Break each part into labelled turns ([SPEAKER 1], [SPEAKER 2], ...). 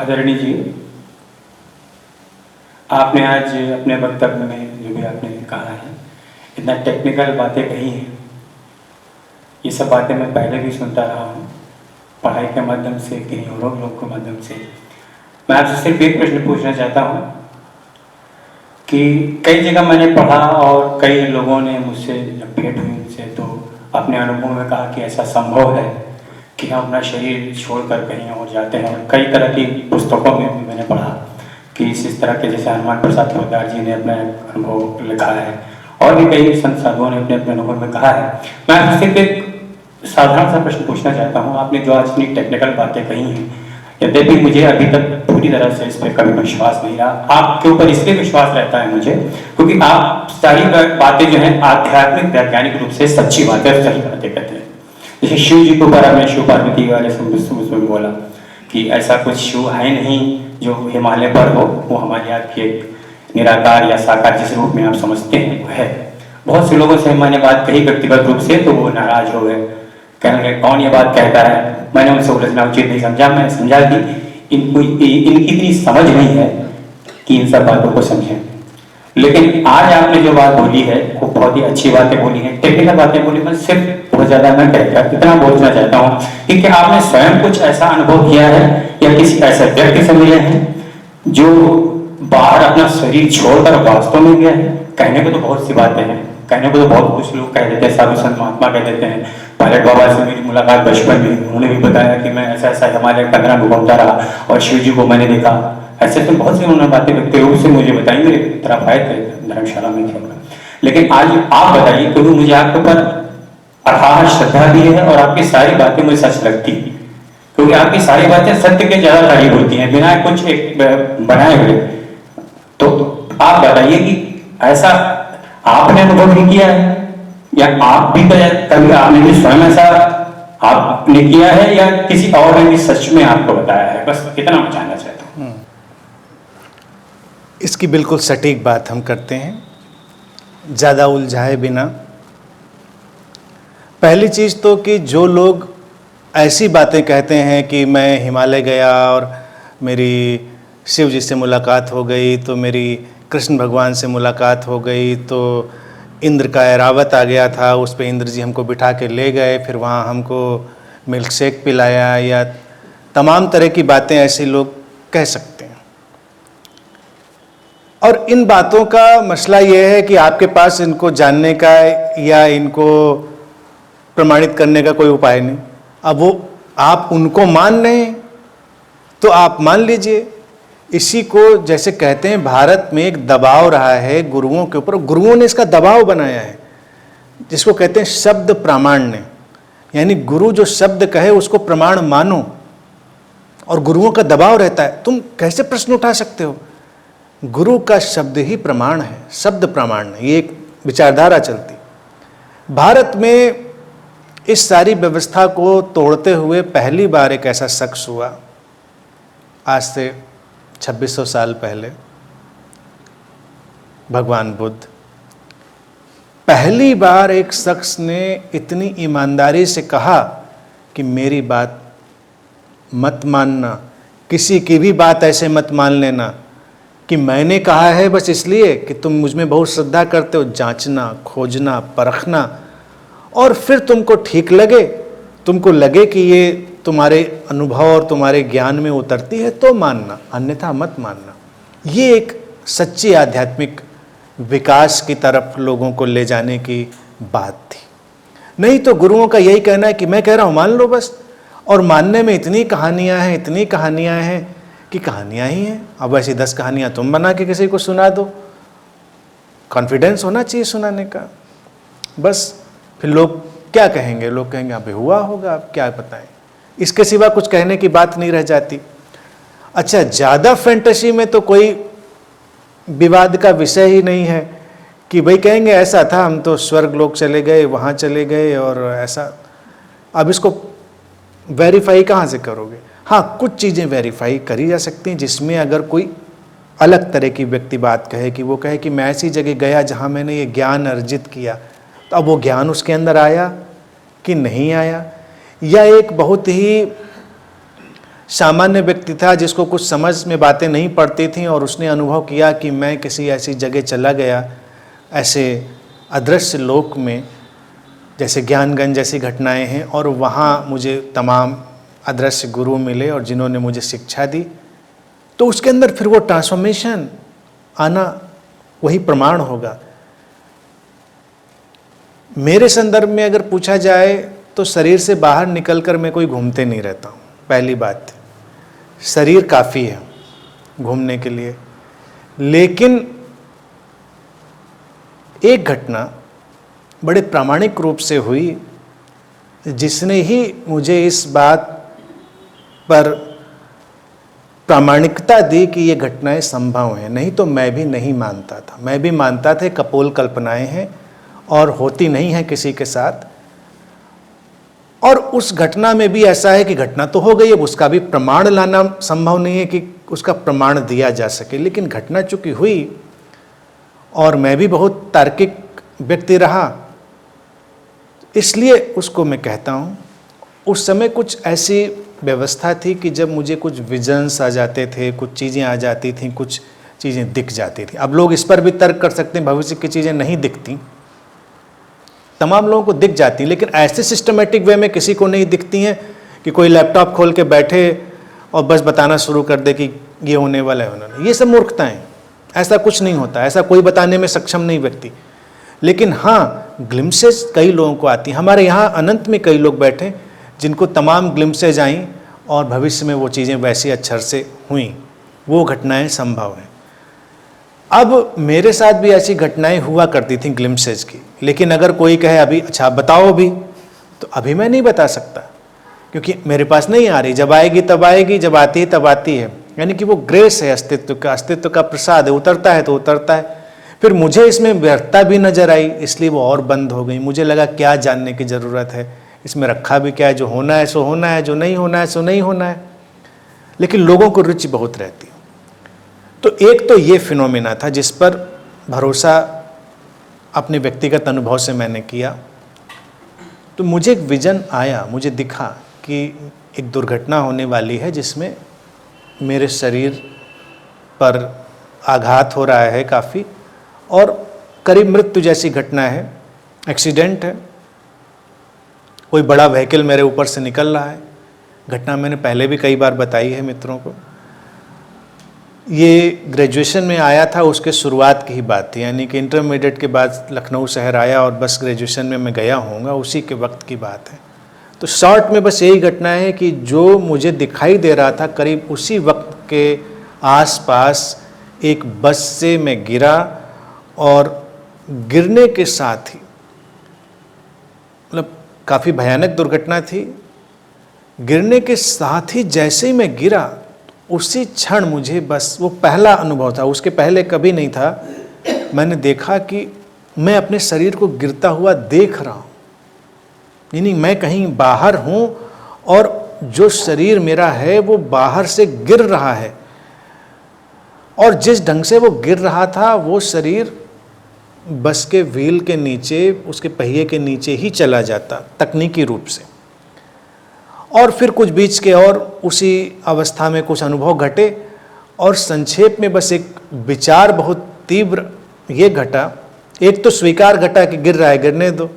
[SPEAKER 1] आदरणीय जी, आपने आज अपने वक्तव्य में जो भी आपने कहा है, इतना टेक्निकल बातें कही हैं, ये सब बातें मैं पहले भी सुनता रहा हूँ, पढ़ाई के माध्यम से, कहीं और लोगों के माध्यम से। मैं आपसे सिर्फ एक प्रश्न पूछना चाहता हूँ कि कई जगह मैंने पढ़ा और कई लोगों ने मुझसे जब भेंट हुई उनसे, तो अपने अनुभव में कहा कि ऐसा संभव है कि हम अपना शरीर छोड़कर कहीं और जाते हैं। और कई तरह की पुस्तकों में भी मैंने पढ़ा कि इस तरह के, जैसे हनुमान प्रसाद पोद्दार जी ने अपना अनुभव लिखा है और भी कई संत साधुओं ने अपने अपने अनुभव में कहा है। मैं आपसे सिर्फ एक साधारण सा प्रश्न पूछना चाहता हूँ। आपने जो आज इतनी टेक्निकल बातें कही हैं, यद्यपि मुझे अभी तक पूरी तरह से इस पर कभी विश्वास नहीं रहा। आपके ऊपर इसलिए विश्वास रहता है मुझे क्योंकि आप सारी बातें जो हैं आध्यात्मिक वैज्ञानिक रूप से सच्ची बातें और सही बातें कहते हैं। जैसे शिव जी के ऊपर आपने शिव पार्वती वाले उसमें बोला कि ऐसा कुछ शिव है नहीं जो हिमालय पर हो, वो हमारे आपकी एक निराकार या साकार जिस रूप में आप समझते हैं वो है। बहुत से लोगों से मैंने बात कही व्यक्तिगत रूप से, तो वो नाराज हो गए, कहने लगे कौन ये बात कहता है। मैंने उनसे उलझना उचित नहीं समझा। मैं समझा कि इनकी इतनी समझ नहीं है कि इन सब बातों को समझें। लेकिन आज आपने जो बात बोली है वो बहुत ही अच्छी बातें बोली हैं, टेक्निकल बातें बोली। मैं सिर्फ बहुत ज्यादा न कहकर इतना बोलना चाहता हूँ कि क्या आपने स्वयं कुछ ऐसा अनुभव किया है या किसी ऐसे व्यक्ति से मिले हैं जो बाहर अपना शरीर छोड़कर वास्तव में गया है? कहने को तो बहुत सी बातें हैं, कहने को तो बहुत कुछ लोग कह देते हैं, साधु संत महात्मा कह देते हैं। पायलट बाबा से मेरी मुलाकात बचपन में, उन्होंने भी बताया कि मैं ऐसा ऐसा हिमालय 15 में घूमता रहा और शिव जी को मैंने देखा। ऐसे तो बहुत सी उन्होंने बातें व्यक्ति रूप से मुझे बताई, मेरे तरफ आए थे, धर्मशाला में थे। लेकिन आज आप बताइए, क्योंकि मुझे आपके ऊपर अथाह श्रद्धा भी है और आपकी सारी बातें मुझे सच लगती है, क्योंकि आपकी सारी बातें सत्य के ज्यादा करीब होती हैं, बिना कुछ एक बनाए हुए। तो आप बताइए कि ऐसा आपने अनुभव नहीं किया है या आप भी कभी आपने भी स्वयं ऐसा आपने किया है या किसी और ने भी सच में आपको बताया है? बस इतना मैं जानना चाहता हूँ।
[SPEAKER 2] इसकी बिल्कुल सटीक बात हम करते हैं, ज़्यादा उलझाए बिना। पहली चीज़ तो कि जो लोग ऐसी बातें कहते हैं कि मैं हिमालय गया और मेरी शिव जी से मुलाकात हो गई, तो मेरी कृष्ण भगवान से मुलाकात हो गई, तो इंद्र का ऐरावत आ गया था, उस पे इंद्र जी हमको बिठा के ले गए, फिर वहाँ हमको मिल्क शेक पिलाया, या तमाम तरह की बातें ऐसे लोग कह सकते हैं। और इन बातों का मसला ये है कि आपके पास इनको जानने का या इनको प्रमाणित करने का कोई उपाय नहीं। अब वो आप उनको मान रहे हैं तो आप मान लीजिए। इसी को जैसे कहते हैं, भारत में एक दबाव रहा है गुरुओं के ऊपर, गुरुओं ने इसका दबाव बनाया है, जिसको कहते हैं शब्द प्रामाण्य। यानी गुरु जो शब्द कहे उसको प्रमाण मानो, और गुरुओं का दबाव रहता है। तुम कैसे प्रश्न उठा सकते हो? गुरु का शब्द ही प्रमाण है, शब्द प्रमाण नहीं। ये एक विचारधारा चलती। भारत में इस सारी व्यवस्था को तोड़ते हुए पहली बार एक ऐसा शख्स हुआ, आज से 2600 साल पहले, भगवान बुद्ध। पहली बार एक शख्स ने इतनी ईमानदारी से कहा कि मेरी बात मत मानना, किसी की भी बात ऐसे मत मान लेना कि मैंने कहा है बस इसलिए कि तुम मुझ में बहुत श्रद्धा करते हो। जांचना, खोजना, परखना, और फिर तुमको ठीक लगे, तुमको लगे कि ये तुम्हारे अनुभव और तुम्हारे ज्ञान में उतरती है तो मानना, अन्यथा मत मानना। ये एक सच्ची आध्यात्मिक विकास की तरफ लोगों को ले जाने की बात थी। नहीं तो गुरुओं का यही कहना है कि मैं कह रहा हूँ मान लो बस, और मानने में इतनी कहानियाँ हैं, इतनी कहानियाँ हैं कि कहानियाँ ही हैं। अब ऐसी 10 कहानियाँ तुम बना के किसी को सुना दो, कॉन्फिडेंस होना चाहिए सुनाने का। बस फिर लोग क्या कहेंगे? लोग कहेंगे अभी हुआ होगा, अब क्या बताएं। इसके सिवा कुछ कहने की बात नहीं रह जाती। अच्छा, ज़्यादा फैंटेसी में तो कोई विवाद का विषय ही नहीं है कि भाई कहेंगे ऐसा था, हम तो स्वर्ग लोक चले गए, वहाँ चले गए और ऐसा। अब इसको वेरीफाई कहाँ से करोगे? हाँ, कुछ चीज़ें वेरीफाई करी जा सकती हैं, जिसमें अगर कोई अलग तरह की व्यक्ति बात कहे कि वो कहे कि मैं ऐसी जगह गया जहाँ मैंने ये ज्ञान अर्जित किया, तो अब वो ज्ञान उसके अंदर आया कि नहीं आया। या एक बहुत ही सामान्य व्यक्ति था जिसको कुछ समझ में बातें नहीं पड़ती थीं, और उसने अनुभव किया कि मैं किसी ऐसी जगह चला गया, ऐसे अदृश्य लोक में, जैसे ज्ञानगंज जैसी घटनाएं हैं, और वहाँ मुझे तमाम अदृश्य गुरु मिले और जिन्होंने मुझे शिक्षा दी। तो उसके अंदर फिर वो ट्रांसफॉर्मेशन आना वही प्रमाण होगा। मेरे संदर्भ में अगर पूछा जाए तो शरीर से बाहर निकलकर मैं कोई घूमते नहीं रहता हूँ। पहली बात, शरीर काफ़ी है घूमने के लिए। लेकिन एक घटना बड़े प्रामाणिक रूप से हुई जिसने ही मुझे इस बात पर प्रामाणिकता दी कि ये घटनाएं संभव हैं। नहीं तो मैं भी नहीं मानता था। मैं भी मानता था कपोल कल्पनाएं हैं और होती नहीं है किसी के साथ। और उस घटना में भी ऐसा है कि घटना तो हो गई, अब उसका भी प्रमाण लाना संभव नहीं है कि उसका प्रमाण दिया जा सके। लेकिन घटना चूंकि हुई और मैं भी बहुत तार्किक व्यक्ति रहा, इसलिए उसको मैं कहता हूँ। उस समय कुछ ऐसी व्यवस्था थी कि जब मुझे कुछ विजन्स आ जाते थे, कुछ चीज़ें आ जाती थीं, कुछ चीज़ें दिख जाती थी। अब लोग इस पर भी तर्क कर सकते हैं भविष्य की चीज़ें नहीं दिखती, तमाम लोगों को दिख जाती, लेकिन ऐसे सिस्टमेटिक वे में किसी को नहीं दिखती हैं कि कोई लैपटॉप खोल के बैठे और बस बताना शुरू कर दे कि ये होने वाला है, उन्होंने। ये सब मूर्खताएं, ऐसा कुछ नहीं होता, ऐसा कोई बताने में सक्षम नहीं व्यक्ति। लेकिन हाँ, ग्लिम्सेस कई लोगों को आती हैं। हमारे यहाँ अनंत में कई लोग बैठे जिनको तमाम ग्लिम्सेज आईं और भविष्य में वो चीज़ें वैसी अक्षर से हुई, वो घटनाएं संभव हैं। अब मेरे साथ भी ऐसी घटनाएं हुआ करती थी ग्लिम्सेज की। लेकिन अगर कोई कहे अभी अच्छा बताओ भी, तो अभी मैं नहीं बता सकता, क्योंकि मेरे पास नहीं आ रही। जब आएगी तब आएगी, जब आती है तब आती है। यानी कि वो ग्रेस है अस्तित्व का प्रसाद है। उतरता है तो उतरता है। फिर मुझे इसमें व्यर्थता भी नजर आई, इसलिए वो और बंद हो गई। मुझे लगा क्या जानने की ज़रूरत है, इसमें रखा भी क्या है, जो होना है सो होना है, जो नहीं होना है सो नहीं होना है। लेकिन लोगों को रुचि बहुत रहती है। तो एक तो ये फिनोमेना था जिस पर भरोसा अपने व्यक्तिगत अनुभव से मैंने किया। तो मुझे एक विजन आया, मुझे दिखा कि एक दुर्घटना होने वाली है जिसमें मेरे शरीर पर आघात हो रहा है काफ़ी, और करीब मृत्यु जैसी घटना है, एक्सीडेंट है। कोई बड़ा व्हीकल मेरे ऊपर से निकल रहा है। घटना मैंने पहले भी कई बार बताई है मित्रों को। ये ग्रेजुएशन में आया था, उसके शुरुआत की ही बात थी। यानी कि इंटरमीडिएट के बाद लखनऊ शहर आया और बस ग्रेजुएशन में मैं गया होऊंगा, उसी के वक्त की बात है। तो शॉर्ट में बस यही घटना है कि जो मुझे दिखाई दे रहा था, करीब उसी वक्त के आसपास एक बस से मैं गिरा, और गिरने के साथ ही, मतलब काफ़ी भयानक दुर्घटना थी। गिरने के साथ ही जैसे ही मैं गिरा, उसी क्षण मुझे बस वो पहला अनुभव था, उसके पहले कभी नहीं था। मैंने देखा कि मैं अपने शरीर को गिरता हुआ देख रहा हूँ। यानी मैं कहीं बाहर हूँ और जो शरीर मेरा है वो बाहर से गिर रहा है, और जिस ढंग से वो गिर रहा था वो शरीर बस के व्हील के नीचे, उसके पहिए के नीचे ही चला जाता तकनीकी रूप से। और फिर कुछ बीच के और उसी अवस्था में कुछ अनुभव घटे, और संक्षेप में बस एक विचार बहुत तीव्र ये घटा। एक तो स्वीकार घटा कि गिर रहा है, गिरने दो,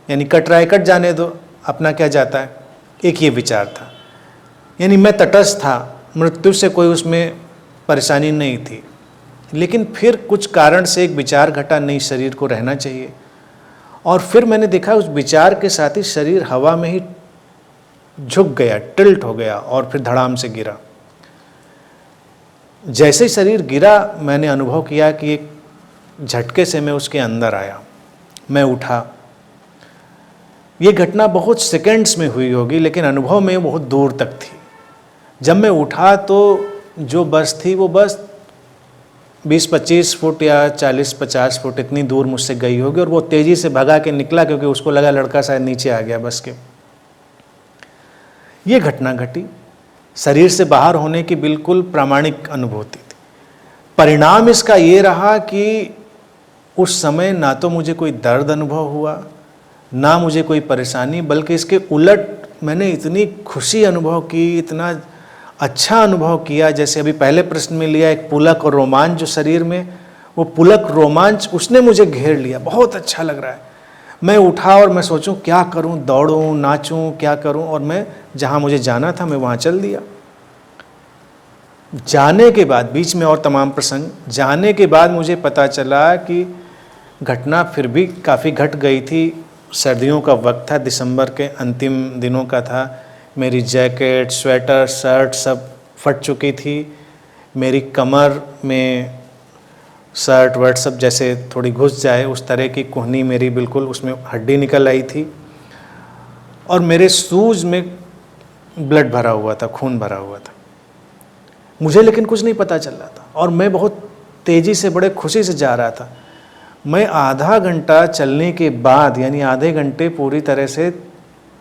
[SPEAKER 2] यानी कट रहा है कट जाने दो, अपना क्या जाता है। एक ये विचार था, यानी मैं तटस्थ था, मृत्यु से कोई उसमें परेशानी नहीं थी। लेकिन फिर कुछ कारण से एक विचार घटा, नहीं शरीर को रहना चाहिए। और फिर मैंने देखा उस विचार के साथ ही शरीर हवा में ही झुक गया, टिल्ट हो गया, और फिर धड़ाम से गिरा। जैसे ही शरीर गिरा, मैंने अनुभव किया कि एक झटके से मैं उसके अंदर आया। मैं उठा। ये घटना बहुत सेकंड्स में हुई होगी, लेकिन अनुभव में बहुत दूर तक थी। जब मैं उठा तो जो बस थी वो बस 20-25 फुट या 40-50 फुट इतनी दूर मुझसे गई होगी, और वो तेज़ी से भगा के निकला क्योंकि उसको लगा लड़का शायद नीचे आ गया बस के। ये घटना घटी। शरीर से बाहर होने की बिल्कुल प्रामाणिक अनुभूति थी। परिणाम इसका ये रहा कि उस समय ना तो मुझे कोई दर्द अनुभव हुआ, ना मुझे कोई परेशानी, बल्कि इसके उलट मैंने इतनी खुशी अनुभव की, इतना अच्छा अनुभव किया। जैसे अभी पहले प्रश्न में लिया एक पुलक और रोमांच जो शरीर में, वो पुलक रोमांच उसने मुझे घेर लिया, बहुत अच्छा लग रहा है। मैं उठा और मैं सोचूं क्या करूं, दौड़ूं, नाचूं, क्या करूं, और मैं जहां मुझे जाना था मैं वहां चल दिया। जाने के बाद, बीच में और तमाम प्रसंग, जाने के बाद मुझे पता चला कि घटना फिर भी काफ़ी घट गई थी। सर्दियों का वक्त था, दिसंबर के अंतिम दिनों का था। मेरी जैकेट, स्वेटर, शर्ट सब फट चुकी थी। मेरी कमर में शर्ट वर्ट सब जैसे थोड़ी घुस जाए उस तरह की कोहनी मेरी, बिल्कुल उसमें हड्डी निकल आई थी। और मेरे शूज़ में ब्लड भरा हुआ था, खून भरा हुआ था। मुझे लेकिन कुछ नहीं पता चल रहा था और मैं बहुत तेज़ी से, बड़े खुशी से जा रहा था। मैं आधा घंटा चलने के बाद, यानी आधे घंटे पूरी तरह से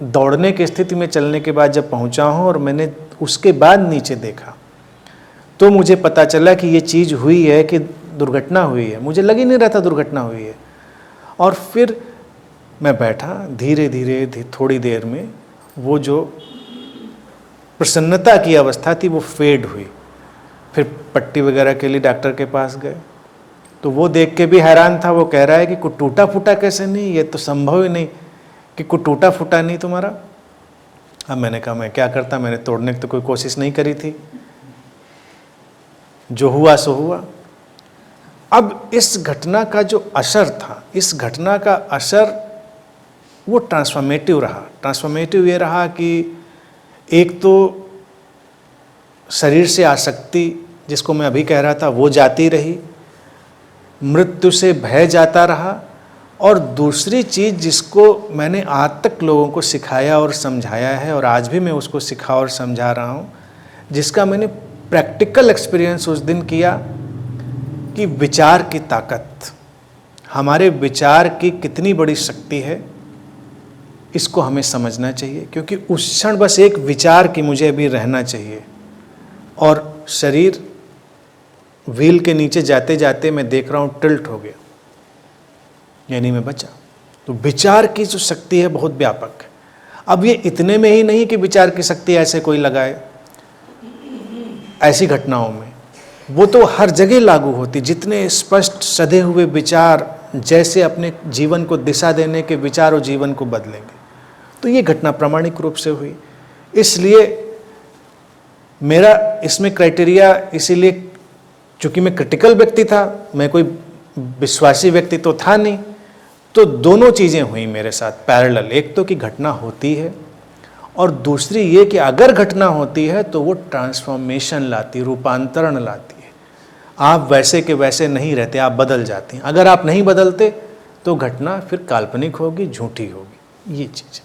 [SPEAKER 2] दौड़ने की स्थिति में चलने के बाद जब पहुंचा हूं और मैंने उसके बाद नीचे देखा तो मुझे पता चला कि ये चीज़ हुई है, कि दुर्घटना हुई है। मुझे लग ही नहीं रहा था दुर्घटना हुई है। और फिर मैं बैठा, धीरे धीरे थोड़ी देर में वो जो प्रसन्नता की अवस्था थी वो फेड हुई। फिर पट्टी वगैरह के लिए डॉक्टर के पास गए तो वो देख के भी हैरान था। वो कह रहा है कि कुछ टूटा फूटा कैसे नहीं, ये तो संभव ही नहीं कि कुछ टूटा फूटा नहीं तुम्हारा। अब मैंने कहा मैं क्या करता, मैंने तोड़ने की तो कोई कोशिश नहीं करी थी, जो हुआ सो हुआ। अब इस घटना का जो असर था, इस घटना का असर वो ट्रांसफॉर्मेटिव रहा। ट्रांसफॉर्मेटिव ये रहा कि एक तो शरीर से आसक्ति, जिसको मैं अभी कह रहा था, वो जाती रही, मृत्यु से भय जाता रहा। और दूसरी चीज़ जिसको मैंने आज तक लोगों को सिखाया और समझाया है, और आज भी मैं उसको सिखा और समझा रहा हूँ, जिसका मैंने प्रैक्टिकल एक्सपीरियंस उस दिन किया, कि विचार की ताकत, हमारे विचार की कितनी बड़ी शक्ति है, इसको हमें समझना चाहिए। क्योंकि उस क्षण बस एक विचार की मुझे अभी रहना चाहिए, और शरीर व्हील के नीचे जाते जाते मैं देख रहा हूँ टिल्ट हो गया, यानी मैं बचा। तो विचार की जो शक्ति है बहुत व्यापक है। अब ये इतने में ही नहीं कि विचार की शक्ति ऐसे कोई लगाए ऐसी घटनाओं में, वो तो हर जगह लागू होती। जितने स्पष्ट सधे हुए विचार जैसे अपने जीवन को दिशा देने के विचार और जीवन को बदलेंगे। तो ये घटना प्रामाणिक रूप से हुई। इसलिए मेरा इसमें क्राइटेरिया, इसीलिए चूँकि मैं क्रिटिकल व्यक्ति था, मैं कोई विश्वासी व्यक्ति तो था नहीं, तो दोनों चीज़ें हुई मेरे साथ पैरेलल। एक तो कि घटना होती है, और दूसरी ये कि अगर घटना होती है तो वो ट्रांसफॉर्मेशन लाती, रूपांतरण लाती है। आप वैसे के वैसे नहीं रहते, आप बदल जाते हैं। अगर आप नहीं बदलते तो घटना फिर काल्पनिक होगी, झूठी होगी। ये चीज़